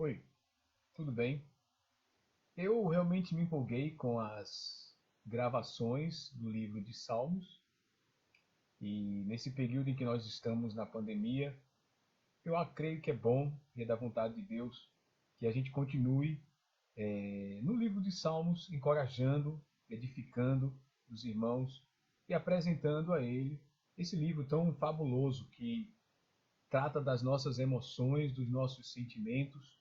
Oi, tudo bem? Eu realmente me empolguei com as gravações do livro de Salmos e nesse período em que nós estamos na pandemia, eu creio que é bom e é da vontade de Deus que a gente continue no livro de Salmos, encorajando, edificando os irmãos e apresentando a ele esse livro tão fabuloso que trata das nossas emoções, dos nossos sentimentos,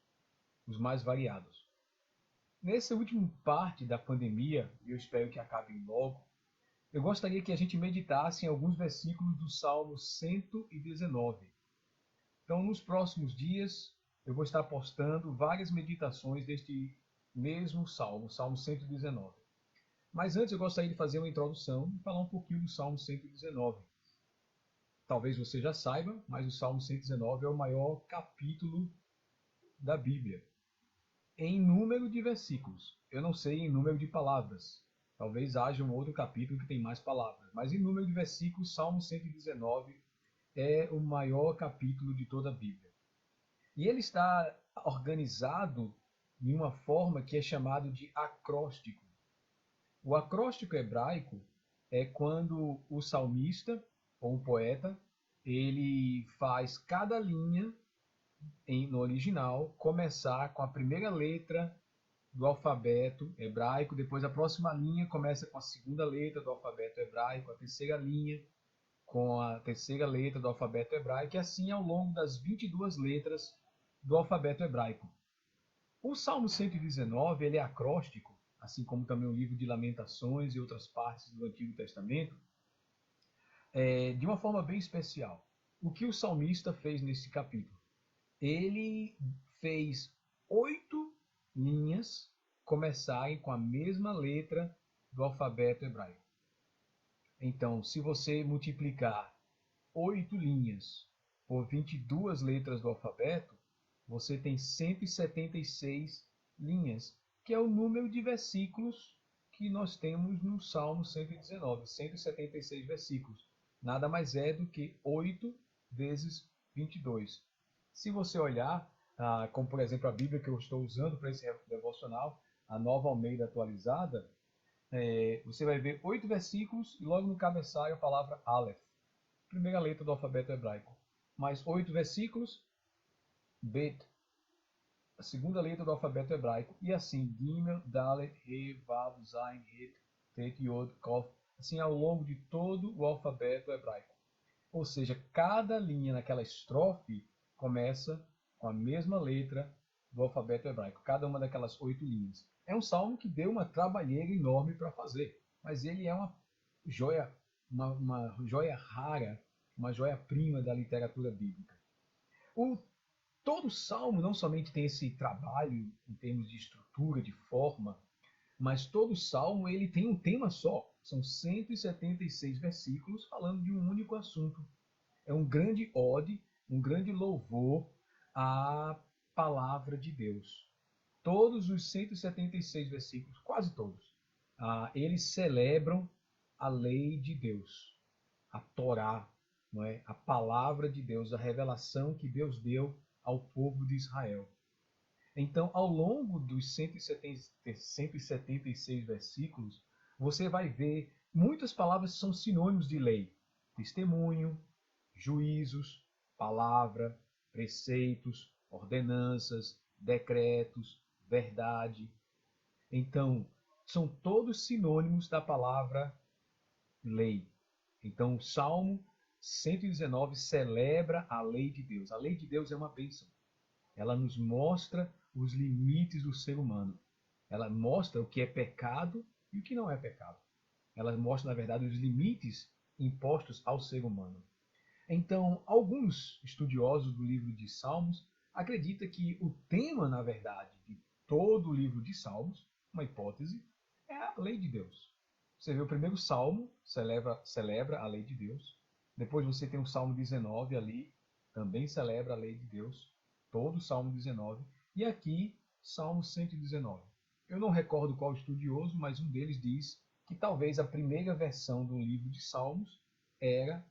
os mais variados. Nessa última parte da pandemia, e eu espero que acabe logo, eu gostaria que a gente meditasse em alguns versículos do Salmo 119. Então, nos próximos dias, eu vou estar postando várias meditações deste mesmo Salmo, Salmo 119. Mas antes eu gostaria de fazer uma introdução e falar um pouquinho do Salmo 119. Talvez você já saiba, mas o Salmo 119 é o maior capítulo da Bíblia em número de versículos. Eu não sei em número de palavras. Talvez haja um outro capítulo que tem mais palavras. Mas em número de versículos, Salmo 119 é o maior capítulo de toda a Bíblia. E ele está organizado em uma forma que é chamado de acróstico. O acróstico hebraico é quando o salmista ou o poeta ele faz cada linha no original começar com a primeira letra do alfabeto hebraico, depois a próxima linha começa com a segunda letra do alfabeto hebraico, a terceira linha com a terceira letra do alfabeto hebraico, e assim ao longo das 22 letras do alfabeto hebraico. O Salmo 119 ele é acróstico, assim como também o livro de Lamentações e outras partes do Antigo Testamento, de uma forma bem especial. O que o salmista fez nesse capítulo? Ele fez 8 linhas começarem com a mesma letra do alfabeto hebraico. Então, se você multiplicar 8 linhas por 22 letras do alfabeto, você tem 176 linhas, que é o número de versículos que nós temos no Salmo 119, 176 versículos. Nada mais é do que 8 vezes 22. Se você olhar, como por exemplo a Bíblia que eu estou usando para esse devocional, a Nova Almeida atualizada, você vai ver 8 versículos e logo no cabeçalho a palavra Aleph, primeira letra do alfabeto hebraico. Mais 8 versículos, Bet, a segunda letra do alfabeto hebraico, e assim, Gimel, Dalet, He, Vav, Zain, Het, Tet, Yod, Kof, assim ao longo de todo o alfabeto hebraico. Ou seja, cada linha naquela estrofe começa com a mesma letra do alfabeto hebraico, cada uma daquelas 8 linhas. É um salmo que deu uma trabalheira enorme para fazer, mas ele é uma joia, uma joia rara, uma joia-prima da literatura bíblica. O, todo salmo não somente tem esse trabalho em termos de estrutura, de forma, mas todo salmo ele tem um tema só. São 176 versículos falando de um único assunto. É um grande ode, um grande louvor à palavra de Deus. Todos os 176 versículos, quase todos, eles celebram a lei de Deus, a Torá, não é? A palavra de Deus, a revelação que Deus deu ao povo de Israel. Então, ao longo dos 176 versículos, você vai ver muitas palavras que são sinônimos de lei. Testemunho, juízos, palavra, preceitos, ordenanças, decretos, verdade. Então, são todos sinônimos da palavra lei. Então, o Salmo 119 celebra a lei de Deus. A lei de Deus é uma bênção. Ela nos mostra os limites do ser humano. Ela mostra o que é pecado e o que não é pecado. Ela mostra, na verdade, os limites impostos ao ser humano. Então, alguns estudiosos do livro de Salmos acreditam que o tema, na verdade, de todo o livro de Salmos, uma hipótese, é a lei de Deus. Você vê o primeiro salmo, celebra a lei de Deus. Depois você tem o Salmo 19 ali, também celebra a lei de Deus. Todo o Salmo 19. E aqui, Salmo 119. Eu não recordo qual estudioso, mas um deles diz que talvez a primeira versão do livro de Salmos era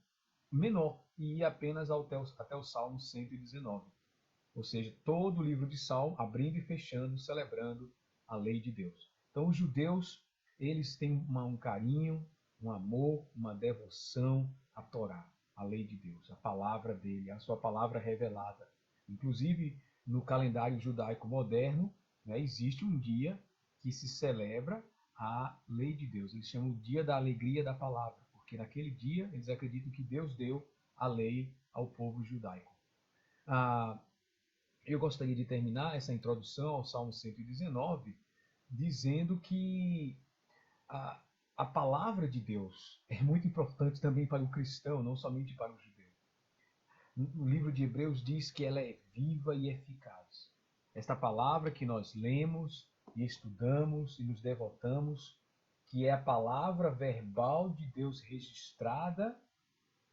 menor e ia apenas até o Salmo 119. Ou seja, todo o livro de Salmo, abrindo e fechando, celebrando a lei de Deus. Então, os judeus, eles têm um carinho, um amor, uma devoção à Torá, à lei de Deus, a palavra dele, a sua palavra revelada. Inclusive, no calendário judaico moderno, né, existe um dia que se celebra a lei de Deus. Eles chamam o dia da alegria da palavra, porque naquele dia eles acreditam que Deus deu a lei ao povo judaico. Eu gostaria de terminar essa introdução ao Salmo 119 dizendo que a, a palavra de Deus é muito importante também para o cristão, não somente para o judeu. O livro de Hebreus diz que ela é viva e eficaz. Esta palavra que nós lemos e estudamos e nos devotamos, que é a palavra verbal de Deus registrada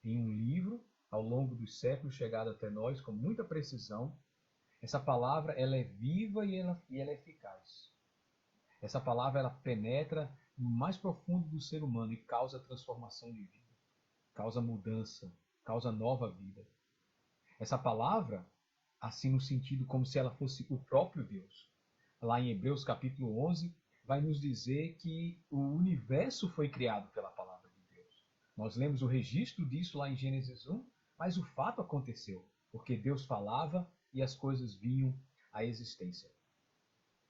em um livro ao longo dos séculos, chegada até nós com muita precisão. Essa palavra ela é viva e ela é eficaz. Essa palavra ela penetra no mais profundo do ser humano e causa transformação de vida, causa mudança, causa nova vida. Essa palavra, assim no sentido como se ela fosse o próprio Deus. Lá em Hebreus capítulo 11, vai nos dizer que o universo foi criado pela palavra de Deus. Nós lemos o registro disso lá em Gênesis 1, mas o fato aconteceu, porque Deus falava e as coisas vinham à existência.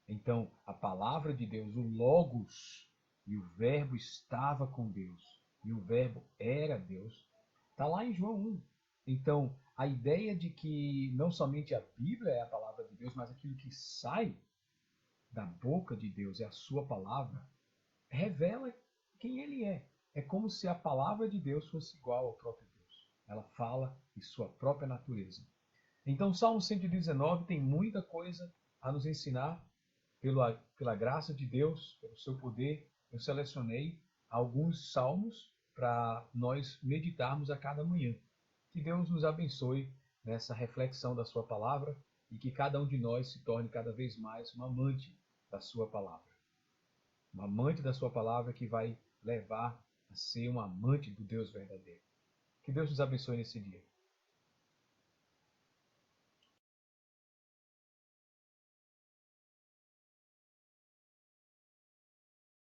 Então, a palavra de Deus, o Logos, e o Verbo estava com Deus, e o Verbo era Deus, está lá em João 1. Então, a ideia de que não somente a Bíblia é a palavra de Deus, mas aquilo que sai da boca de Deus é a sua palavra, revela quem ele é. É como se a palavra de Deus fosse igual ao próprio Deus. Ela fala de sua própria natureza. Então, o Salmo 119 tem muita coisa a nos ensinar pela graça de Deus, pelo seu poder. Eu selecionei alguns salmos para nós meditarmos a cada manhã. Que Deus nos abençoe nessa reflexão da sua palavra e que cada um de nós se torne cada vez mais um amante da sua palavra. Um amante da sua palavra que vai levar a ser um amante do Deus verdadeiro. Que Deus nos abençoe nesse dia.